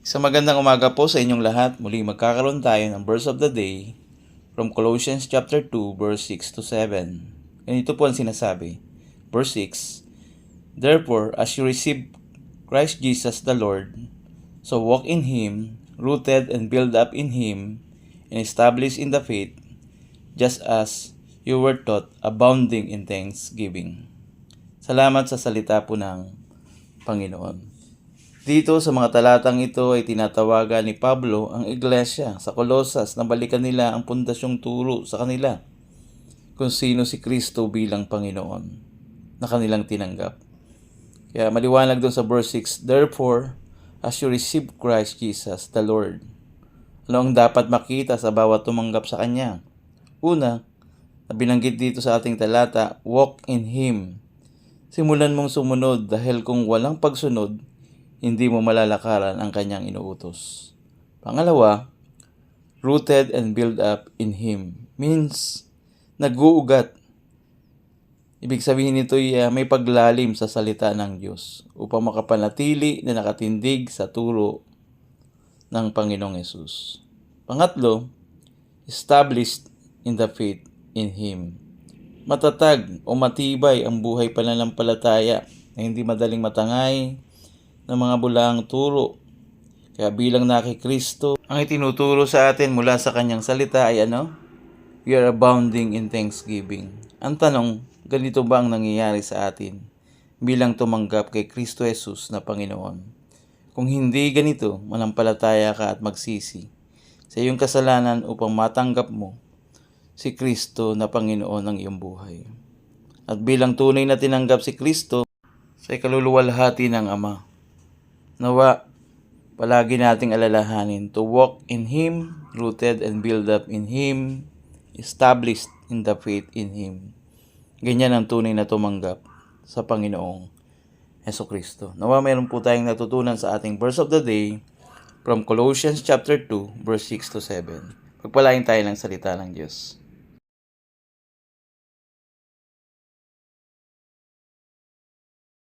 Isang magandang umaga po sa inyong lahat. Muli magkakaroon tayo ng verse of the day from Colossians chapter 2 verse 6 to 7. Ganito po ang sinasabi. Verse 6, "Therefore, as you receive Christ Jesus the Lord, so walk in Him, rooted and built up in Him, and established in the faith, just as you were taught, abounding in thanksgiving." Salamat sa salita po ng Panginoon. Dito sa mga talatang ito ay tinatawagan ni Pablo ang iglesia sa Colosas na balikan nila ang pundasyong turo sa kanila kung sino si Kristo bilang Panginoon na kanilang tinanggap. Kaya maliwanag doon sa verse 6, "Therefore, as you receive Christ Jesus the Lord." Ano ang dapat makita sa bawat tumanggap sa Kanya? Una, na binanggit dito sa ating talata, walk in Him. Simulan mong sumunod dahil kung walang pagsunod, hindi mo malalakaran ang Kanyang inuutos. Pangalawa, rooted and built up in Him. Means, nag-uugat. Ibig sabihin nito ay may paglalim sa salita ng Diyos upang makapanatili na nakatindig sa turo ng Panginoong Yesus. Pangatlo, established in the faith in Him. Matatag o matibay ang buhay pananampalataya na hindi madaling matangay ng mga bulaang turo. Kaya bilang nakikristo, ang itinuturo sa atin mula sa Kanyang salita ay ano? We are abounding in thanksgiving. Ang tanong, ganito ba ang nangyayari sa atin bilang tumanggap kay Kristo Jesus na Panginoon? Kung hindi ganito, manampalataya ka at magsisi sa iyong kasalanan upang matanggap mo si Kristo na Panginoon ng iyong buhay. At bilang tunay na tinanggap si Kristo sa ikaluluwalhati ng Ama, nawa, palagi nating alalahanin to walk in Him, rooted and built up in Him, established in the faith in Him. Ganyan ang tunay na tumanggap sa Panginoong Hesukristo. Nawa mayroon po tayong natutunan sa ating verse of the day from Colossians chapter 2, verse 6 to 7. Pagpalain tayo ng salita ng Diyos.